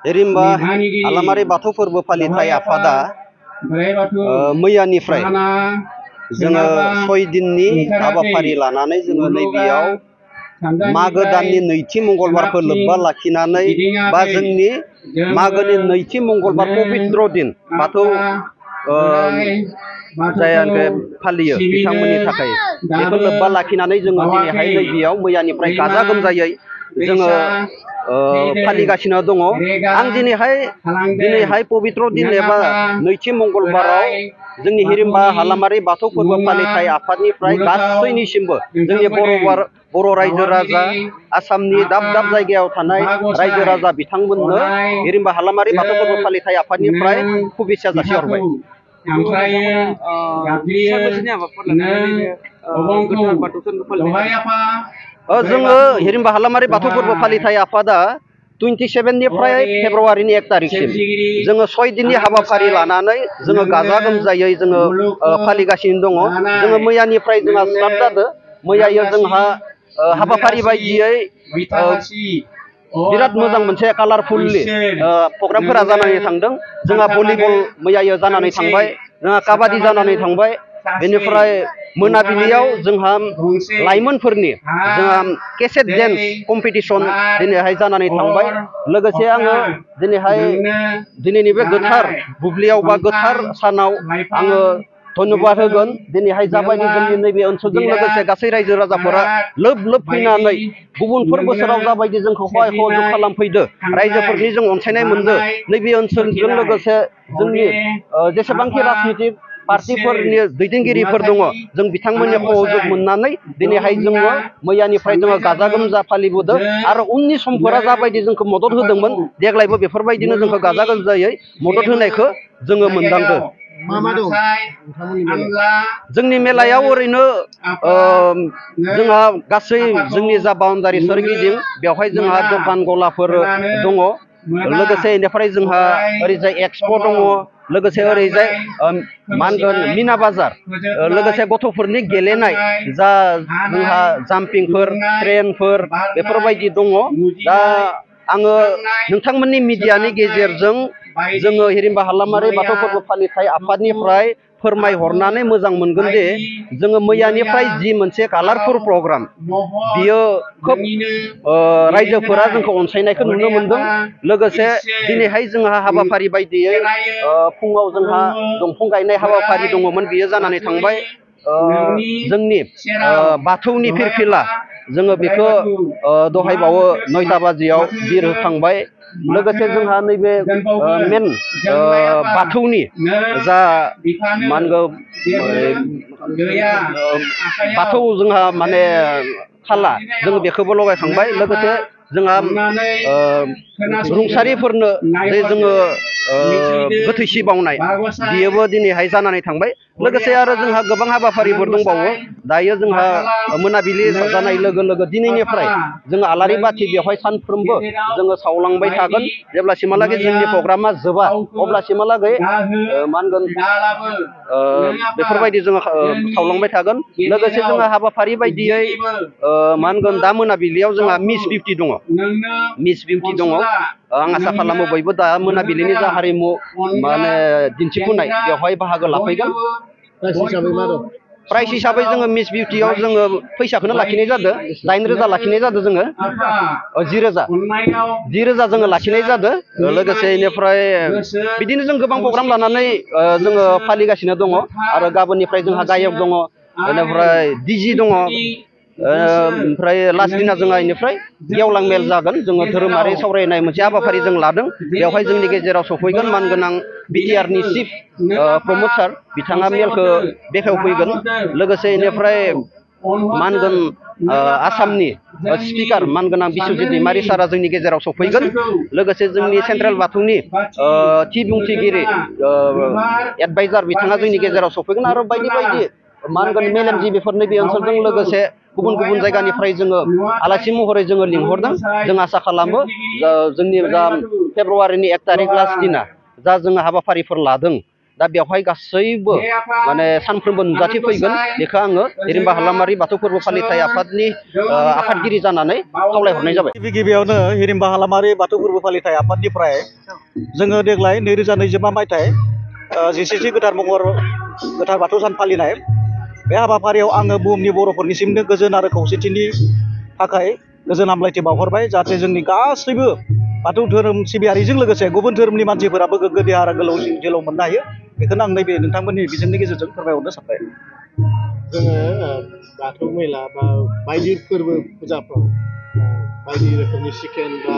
हिरिम्बा हालामारि बाथौ फोरबो फालिथाय आफादा मैयानिफ्राय जोङो 6 दिननि हाबाफारि लानानै जोङो नैबेयाव मागो दाननि नैथि मंगलबारखौ लोब्बा लाखिनानै बा जोंनि मागोनि नैथि मंगलबार पबित्र दिन बाथौ जायखौ फालियो बिथांमोननि थाखाय बेखौ लोब्बा लाखिनानै जोङो दिनैहाय नैबेयाव मैयानिफ्राय गाजा गोमजायै जोङो फालिगासिनो दङ। आं दिनैहाय पबित्र दिन एबा नैथि मंगलबाराव जोंनि हिरिम्बा हालामारि बाथौ फोरबो फालिथाय आफादनिफ्राय गासैनिसिमबो जोंनि बर' रायजो राजा आसामनि दाब दाब जायगायाव थानाय रायजो राजा बिथांमोननो हिरिम्बा हालामारि बाथौ फोरबो फालिथाय आफादनिफ्राय शुभेच्छा जासिहरबाय। जोङो हिरिम्बा हालामारि बाथौ फोरबो फालिथाय आफादा 27 निफ्राय फेब्रुवारिनि 1 तारिखसिम जोङो 6 दिननि हाबाफारि लानानै जोङो गाजा गोमजायै जोङो फालिगासिनो दङ। जोङो मैयानिफ्राय जोंहा स्टार्ट जादों। मैया जोंहा हाबाफारि बायदियै बिराद मोजां मोनसे कालारफुललि प्रग्रामफोरा जानानै थांदों। जोंहा भलिबल मैया जानानै थांबाय, जोंहा काबादि जानानै थांबाय, बेनिफ्राय मोनाबिलियाव जोंहा लाइमोनफोरनि जोंहा केसेट डेन्स कम्पिटिसन दिनैहाय जानानै थांबाय। लोगोसे आङो दिनैनि बे गोथार बुब्लियाव बा गोथार सानाव आङो धन्यबाद होगोन। दिनैहाय जाबायदि जोंनि नैबे ओनसोलजों लोगोसे गासै रायजो राजाफोरा लोब लोब फैनानै गुबुनफोर बोसोराव जाबायदि जोंखौ सहाय सहयोग खालामफैदो, रायजोफोरनि जों अनसायनाय मोनदो, नैबे ओनसोलजों लोगोसे जोंनि जेसेबांखि राजनितिक पार्टिफोरनि दैदेनगिरिफोर दङ, जों बिथांमोननि सहयोग मोननानै दिनैहाय जोङो मैयानिफ्राय जोङो गाजा गोमजा फालिबोदों आरो उननि समफोरा जाबायदि जोंखौ मदद होदोंमोन देग्लायबो बेफोरबायदिनो जोंखौ गाजा गोमजायै मदद होनायखौ जोङो मोनदांदों। जोंनि मेलायाव ओरैनो जोंहा गासै जोंनि जा बाउन्डारि सोरगिदिं बेवहाय जोंहा दखान गलाफोर दङ। लोगोसे बेनिफ्राय जोंहा ओरैजाय एक्सप' दङ, लोगोसे ओरैजाय मा होनगोन मिना बाजार, लोगोसे गथ'फोरनि गेलेनाय जा जोंहा जाम्पिंफोर ट्रेनफोर बेफोरबायदि दङ। दा आङो नोंथांमोननि मिडियानि गेजेरजों जोङो हिरिम्बा हालामारि बाथौ फोरबो फालिथाय आफादनिफ्राय फोरमायहरनानै मोजां मोनगोन दि जोङो मैयानिफ्राय जि मोनसे कालारफुल प्रग्राम बियो खोब रायजोफोरा जोंखौ अनसायनायखौ नुनो मोनदों। लोगोसे दिनैहाय जोंहा हाबाफारि बायदियै फुङाव जोंहा दंफां गायनाय हाबाफारि दङमोन, बियो जानानै थांबाय। जोंनि बाथौनि फिरफिला जोङो बेखौ दहायबावो 9टा बाजियाव बिर होखांबाय। लोगोसे जोंहा नैबे मेन बाथौनि जा मा होनगोन बाथौ जोंहा माने खाला जों बेखौबो लगायखांबाय। लोगोसे जोंहा रुंसारिफोरनो जे जोङो गोथैसि बावनाय बियोबो दिनैहाय जानानै थांबाय। लोगोसे आरो जोंहा गोबां हाबाफारिफोर दंबावो। दायो जोंहा मोनाबिलि जानाय लोगो लोगो दिनैनिफ्राय जोङो आलारि बाथि बेवहाय सानफ्रोमबो जोङो सावलांबाय थागोन। जेब्लासिमहालागै जोंनि प्रग्रामा जोबा अब्लासिमहालागै मा होनगोन बेफोरबायदि जोङो सावलांबाय थागोन। लोगोसे जोंहा हाबाफारि बायदियै मा होनगोन दा मोनाबिलियाव जोंहा मिस बिउटि दङ, आं आसा खालामो बयबो दा मोनाबिलिनि जा हारिमु माने दिन्थिफुंनाय बेवहाय बाहागो लाफैगोन। प्राइस हिसाबै जोङो मिस बिउटियाव जोङो फैसाखौनो लाखिनाय जादों, 9,000 लाखिनाय जादों जोङो, 10,000 जोङो लाखिनाय जादों। लोगोसे बेनिफ्राय बिदिनो जों गोबां प्रग्राम लानानै जोङो फालिगासिनो दङ। आरो गाबोननिफ्राय जोंहा गायक दङ, बेनिफ्राय डिजि दङ, ओमफ्राय लास्ट दिना जोंहा बेनिफ्राय गेवलां मेल जागोन। जोङो धोरोमारि सावरायनाय मोनसे हाबाफारि जों लादों। बेवहाय जोंनि गेजेराव सफैगोन मानगोनां बिटिआरनि चिफ प्रमद सार, बिथाङा मेलखौ बेखेवफैगोन। लोगोसे बेनिफ्राय मा होनगोन आसामनि स्पिकार मानगोनां बिस्वजित दैमारि सारा जोंनि गेजेराव सफैगोन। लोगोसे जोंनि सेन्ट्रेल बाथौनि थि बुंथिगिरि एडभाइजार बिथाङा जोंनि गेजेराव सफैगोन। आरो बायदि बायदि मा होनगोन मेलेमजिबिफोर नैबे ओनसोलजों लोगोसे गुबुन गुबुन जायगानिफ्राय जोङो आलासि महरै जोङो लिंहरदों जों आसा खालामो जोंनि जा फेब्रुवारिनि 1 तारिख लास्ट दिना जा जोङो हाबाफारिफोर लादों दा बेवहाय गासैबो माने सानफ्रोमबो नुजाथि फैगोन बेखौ आङो हिरिमबा हालामारि बाथौ फोरबो फालिथाय आफादनि आफादगिरि जानानै खावलायहरनाय जाबाय। गिबियावनो हिरिमबा हालामारि बाथौ फोरबो फालिथाय आफादनिफ्राय जोङो देग्लाय 2025 मायथाइ जिसेथि गोथार महर गोथार बाथौ सान फालिनाय बे हाबाफारियाव आङो बुहुमनि बर'फोरनिसिमनो गोजोन आरो खौसेथिनि थाखाय गोजोन हामलायथि बावहरबाय जाहाथे जोंनि गासैबो बाथौ धोरोम सिबियारिजों लोगोसे गुबुन धोरोमनि मानसिफोराबो गोग्गो देहा आरो गोलाव जिउ मोननो हायो बेखौनो आं नैबे नोंथांमोननि बिजोंनि गेजेरजों फोरमायहरनो सानबाय। जोङो बाथौ मेला बा बायदि फोरबो फुजाफ्राव बायदि रोखोमनि चिकेन बा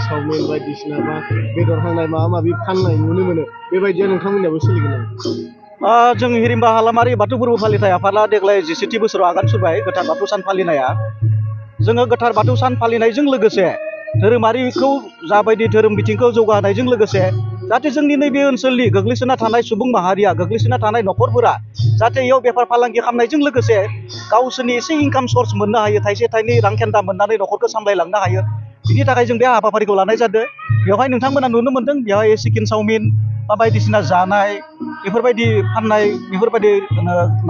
चावमिन बायदिसिना बा बेदर हांनाय माबा माबि फाननाय नुनो मोनो बेबायदिया नोंथांमोननियाबो सोलिगोन नामा? जों हिरिमबा हालामारि बाथौ फोरबो फालिथाय आफादा देग्लाय 17थि बोसोराव आगान सुरबाय गोथार बाथौ सान फालिनाया। जोङो गोथार बाथौ सान फालिनायजों लोगोसे धोरोमारिखौ जाबायदि धोरोम बिथिंखौ जौगाहोनायजों लोगोसे जाहाथे जोंनि नैबे ओनसोलनि गोग्लैसोना थानाय सुबुं माहारिया गोग्लैसोना थानाय न'खरफोरा जाहाथे इयाव बेफार फालांगि खालामनायजों लोगोसे गावसोरनि एसे इनकाम सर्स मोननो हायो थाइसे थाइनै रां खेन्दा मोननानै न'खरखौ सामलायलांनो हायो बिनि थाखाय जों बे हाबाफारिखौ लानाय जादों। बेवहाय नोंथांमोना नुनो मोन्दों बेवहाय चिकेन चावमिन बा बायदिसिना जानाय बेफोरबायदि फाननाय बेफोरबायदि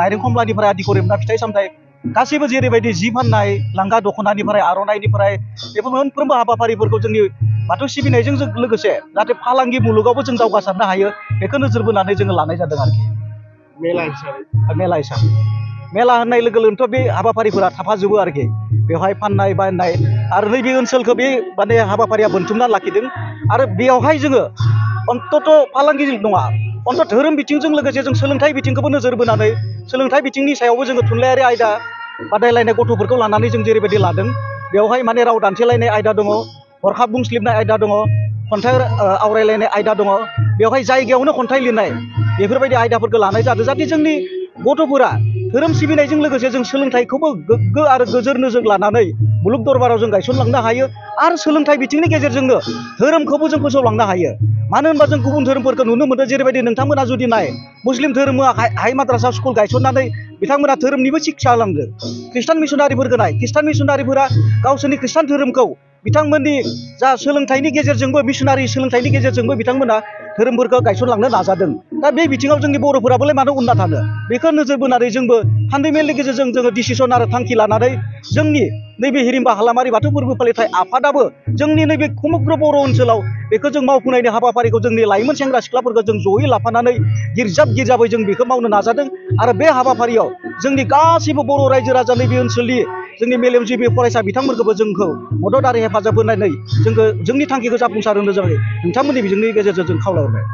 नारें खमलानिफ्राय आदि करि फिथाइ सामथाइ गासैबो जेरैबायदि जि फाननाय लांगा दख'नानिफ्राय आर'नाइनिफ्राय बेफोर मोनफ्रोमबो हाबाफारिफोरखौ जोंनि बाथौ सिबिनायजों लोगोसे जाहाथे फालांगि मुलुगावबो जों दावगासारनो हायो बेखौ नोजोर बोनानै जोङो लानाय जादों आरोखि मेला हिसाबै मेला होननाय लोगो लोगोथ' बे हाबाफारिफोरा थाफाजोबो आरोखि बेवहाय फाननाय बायनाय आरो नैबे ओनसोलखौ बे माने हाबाफारिया बोनथुमना लाखिदों आरो बेयावहाय जोङो अन्तत' फालांगि नङा अन्तत धोरोम बिथिंजों लोगोसे जों सोलोंथाइ बिथिंखौबो नोजोर बोनानै सोलोंथाइ बिथिंनि सायावबो जोङो थुनलाइयारि आयदा बादायलायनाय गथ'फोरखौ लानानै जों जेरैबायदि लादों बेवहाय माने राव दानथेलायनाय आयदा दङ हरखाब बुंस्लिबनाय आयदा दङ खन्थाइ आवरायलायनाय आयदा दङ बेवहाय जायगायावनो खन्थाइ लिरनाय बेफोरबायदि आयदाफोरखौ लानाय जादों जाहाथे जोंनि गथ'फोरा धोरोम सिबिनायजों लोगोसे जों सोलोंथाइखौबो गोग्गो आरो गोजोर नोजोर लानानै मुलुग दरबाराव जों गायसनलांनो हायो आरो सोलोंथाइ बिथिंनि गेजेरजोंनो धोरोमखौबो जों फोसावलांनो हायो। मानो होनबा जों गुबुन धोरोमफोरखौ नुनो मोनो जेरैबायदि नोंथांमोना जुदि नाय मुस्लिम धोरोमा हाइ माद्रासा स्कुल गायसननानै बिथांमोना धोरोमनिबो शिक्षा होलांदों। खृष्टान मिसनारिफोरखौ नाय खृष्टान मिसनारिफोरा गावसोरनि खृष्टान धोरोमखौ बिथांमोननि जा सोलोंथाइनि गेजेरजोंबो मिसनारि सोलोंथाइनि गेजेरजोंबो बिथांमोना धोरोमफोरखौ गायसनलांनो नाजादों। दा बे बिथिङाव जोंनि बर'फोराबोलाय मानो उनना थानो बेखौ नोजोर बोनानै जोंबो थान्दै मेलनि गेजेरजों जोङो डिसिसन आरो थांखि लानानै जोंनि नैबे हिरिमबा हालामारि बाथौ फोरबो फालिथाय आफादाबो जोंनि नैबे समग्र बर' ओनसोलाव बेखौ जों मावफुंनायनि हाबाफारिखौ जोंनि लाइमोन सेंग्रा सिख्लाफोरखौ जों जयै लाफानानै गिर्जाबै जों बेखौ मावनो नाजादों आरो बे हाबाफारियाव जोंनि गासैबो बर' रायजो राजा नैबे ओनसोलनि जोंनि मेलेमजिबि फरायसा बिथांमोनखौबो जोंखौ मदद आरो हेफाजाब होनानै जोंनि थांखिखौ जाफुंसार होनो जों नोंथांमोननि बिजोंनि गेजेरजों जों खावलायहरबाय।